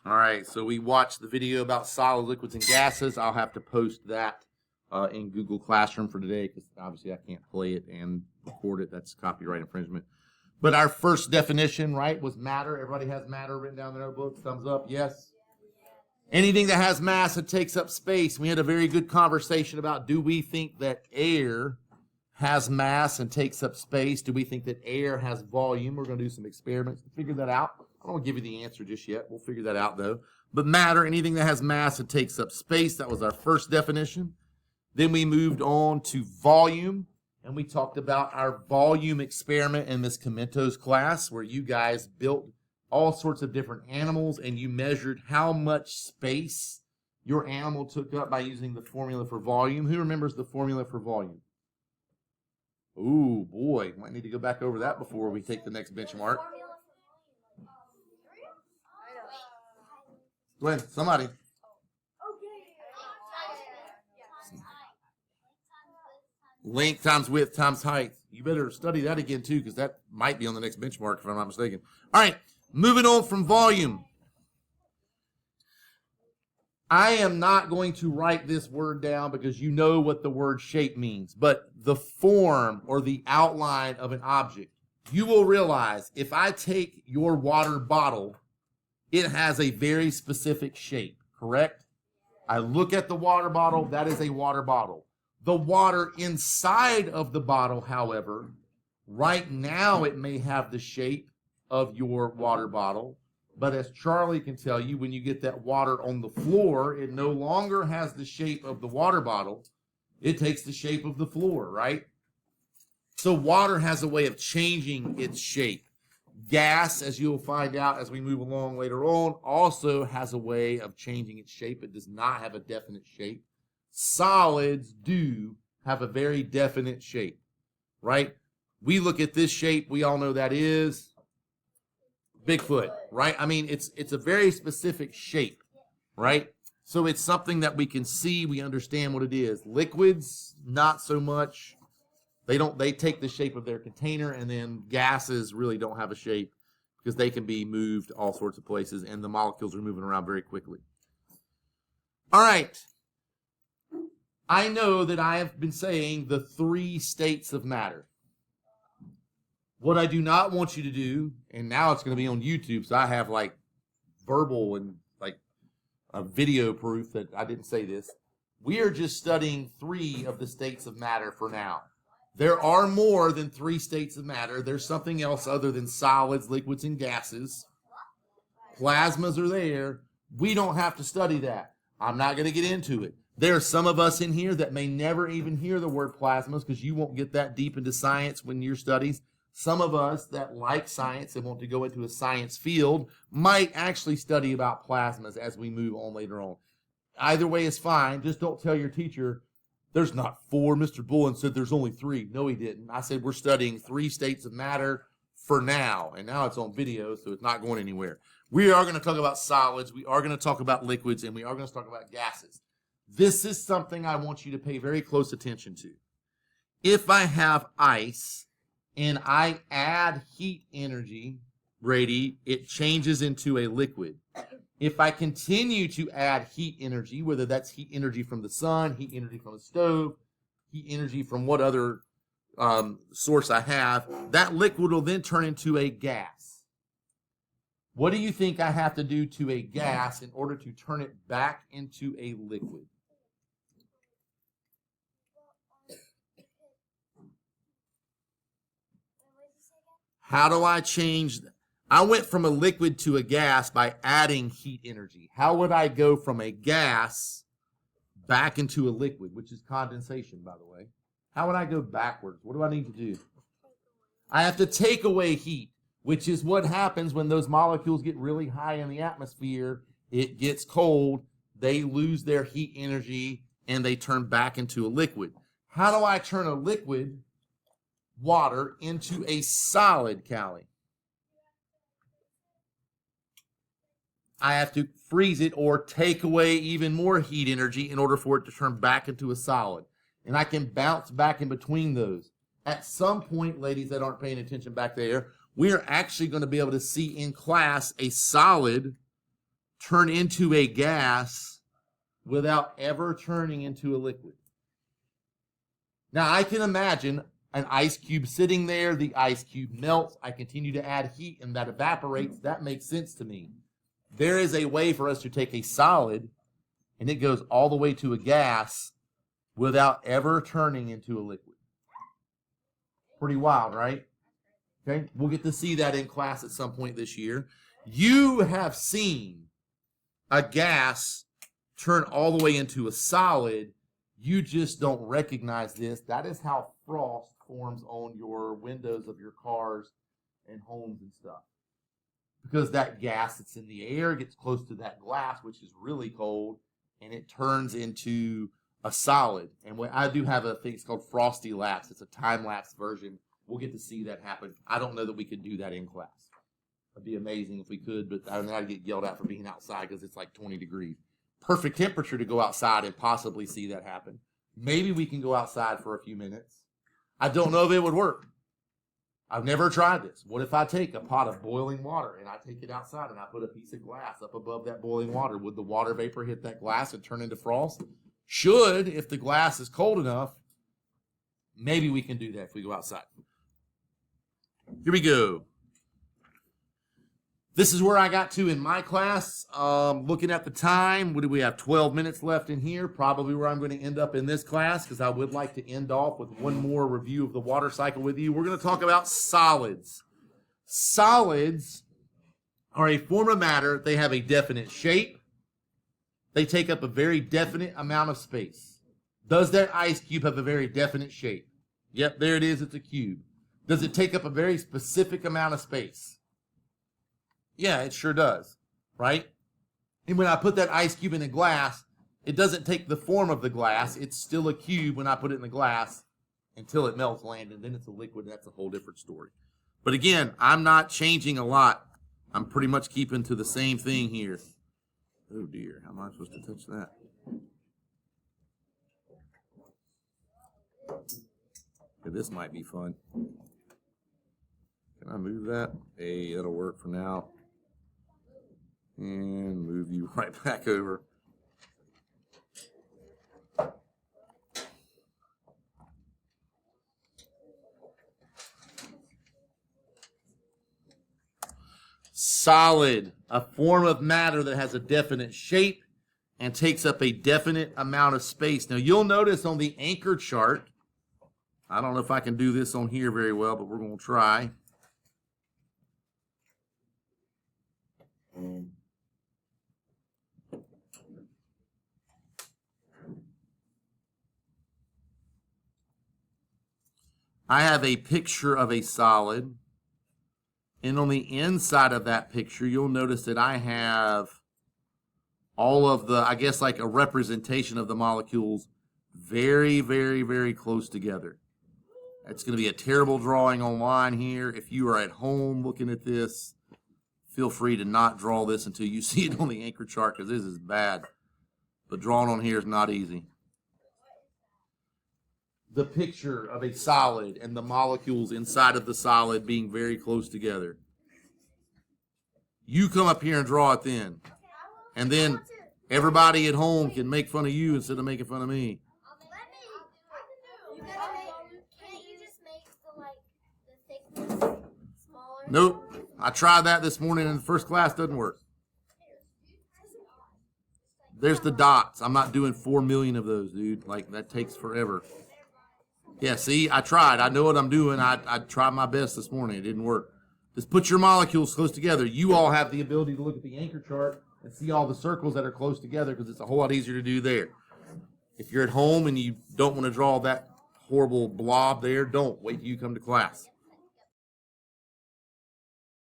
All right, so we watched the video about solid liquids and gases. I'll have to post that in Google Classroom for today because obviously I can't play it and record it. That's copyright infringement. But our first definition, right, was matter. Everybody has matter written down in their notebooks. Thumbs up, yes? Anything that has mass, it takes up space. We had a very good conversation about, do we think that air has mass and takes up space? Do we think that air has volume? We're going to do some experiments to figure that out. I don't want to give you the answer just yet. We'll figure that out, though. But matter, anything that has mass and takes up space, that was our first definition. Then we moved on to volume, and we talked about our volume experiment in Miss Comento's class, where you guys built all sorts of different animals, and you measured how much space your animal took up by using the formula for volume. Who remembers the formula for volume? Ooh, boy, might need to go back over that before we take the next benchmark. Go ahead, somebody. Length times width times height. You better study that again, too, because that might be on the next benchmark, if I'm not mistaken. All right, moving on from volume. I am not going to write this word down because you know what the word shape means, but the form or the outline of an object. You will realize if I take your water bottle, it has a very specific shape, correct? I look at the water bottle, that is a water bottle. The water inside of the bottle, however, right now it may have the shape of your water bottle, but as Charlie can tell you, when you get that water on the floor, it no longer has the shape of the water bottle. It takes the shape of the floor, right? So water has a way of changing its shape. Gas, as you'll find out as we move along later on, also has a way of changing its shape. It does not have a definite shape. Solids do have a very definite shape, right? We look at this shape, we all know that is Bigfoot, right? I mean, it's a very specific shape, right? So it's something that we can see, we understand what it is. Liquids, not so much. They take the shape of their container, and then gases really don't have a shape because they can be moved all sorts of places, and the molecules are moving around very quickly. All right. I know that I have been saying the 3 states of matter. What I do not want you to do, and now it's going to be on YouTube, so I have like verbal and like a video proof that I didn't say this. We are just studying 3 of the states of matter for now. There are more than 3 states of matter. There's something else other than solids, liquids, and gases. Plasmas are there. We don't have to study that. I'm not going to get into it. There are some of us in here that may never even hear the word plasmas because you won't get that deep into science when your studies. Some of us that like science and want to go into a science field might actually study about plasmas as we move on later on. Either way is fine. Just don't tell your teacher, there's not 4. Mr. Bullen said there's only 3. No, he didn't. I said we're studying 3 states of matter for now. And now it's on video, so it's not going anywhere. We are going to talk about solids. We are going to talk about liquids. And we are going to talk about gases. This is something I want you to pay very close attention to. If I have ice and I add heat energy, Brady, it changes into a liquid. If I continue to add heat energy, whether that's heat energy from the sun, heat energy from a stove, heat energy from what other source I have, that liquid will then turn into a gas. What do you think I have to do to a gas in order to turn it back into a liquid? How do I change? I went from a liquid to a gas by adding heat energy. How would I go from a gas back into a liquid, which is condensation, by the way? How would I go backwards? What do I need to do? I have to take away heat, which is what happens when those molecules get really high in the atmosphere. It gets cold, they lose their heat energy, and they turn back into a liquid. How do I turn a liquid, water, into a solid, Callie? I have to freeze it or take away even more heat energy in order for it to turn back into a solid. And I can bounce back in between those. At some point, ladies that aren't paying attention back there, we are actually going to be able to see in class a solid turn into a gas without ever turning into a liquid? Now, I can imagine an ice cube sitting there, the ice cube melts, I continue to add heat, and that evaporates. That makes sense to me. There is a way for us to take a solid, and it goes all the way to a gas without ever turning into a liquid. Pretty wild, right? Okay, we'll get to see that in class at some point this year. You have seen a gas turn all the way into a solid. You just don't recognize this. That is how frost forms on your windows of your cars and homes and stuff. Because that gas that's in the air gets close to that glass, which is really cold, and it turns into a solid. And I do have a thing, it's called Frosty Lapse. It's a time-lapse version. We'll get to see that happen. I don't know that we could do that in class. It'd be amazing if we could, but I'd get yelled at for being outside because it's like 20 degrees. Perfect temperature to go outside and possibly see that happen. Maybe we can go outside for a few minutes. I don't know if it would work. I've never tried this. What if I take a pot of boiling water and I take it outside and I put a piece of glass up above that boiling water? Would the water vapor hit that glass and turn into frost? Should, if the glass is cold enough. Maybe we can do that if we go outside. Here we go. This is where I got to in my class. Looking at the time, what do we have? 12 minutes left in here. Probably where I'm going to end up in this class, because I would like to end off with one more review of the water cycle with you. We're going to talk about solids. Solids are a form of matter. They have a definite shape. They take up a very definite amount of space. Does that ice cube have a very definite shape? Yep, there it is. It's a cube. Does it take up a very specific amount of space? Yeah, it sure does, right? And when I put that ice cube in a glass, it doesn't take the form of the glass. It's still a cube when I put it in the glass until it melts land, and then it's a liquid. That's a whole different story. But again, I'm not changing a lot. I'm pretty much keeping to the same thing here. Oh dear, how am I supposed to touch that? Okay, this might be fun. Can I move that? Hey, that'll work for now. And move you right back over. Solid, a form of matter that has a definite shape and takes up a definite amount of space. Now, you'll notice on the anchor chart, I don't know if I can do this on here very well, but we're going to try. I have a picture of a solid, and on the inside of that picture, you'll notice that I have all of the, I guess like a representation of the molecules very, very, very close together. It's going to be a terrible drawing online here. If you are at home looking at this, feel free to not draw this until you see it on the anchor chart, because this is bad. But drawing on here is not easy. The picture of a solid and the molecules inside of the solid being very close together. You come up here and draw it then. And then everybody at home can make fun of you instead of making fun of me. Nope. I tried that this morning in the first class. Doesn't work. There's the dots. I'm not doing 4 million of those, dude. Like, that takes forever. Yeah, see, I tried. I know what I'm doing. I tried my best this morning. It didn't work. Just put your molecules close together. You all have the ability to look at the anchor chart and see all the circles that are close together, because it's a whole lot easier to do there. If you're at home and you don't want to draw that horrible blob there, don't. Wait till you come to class.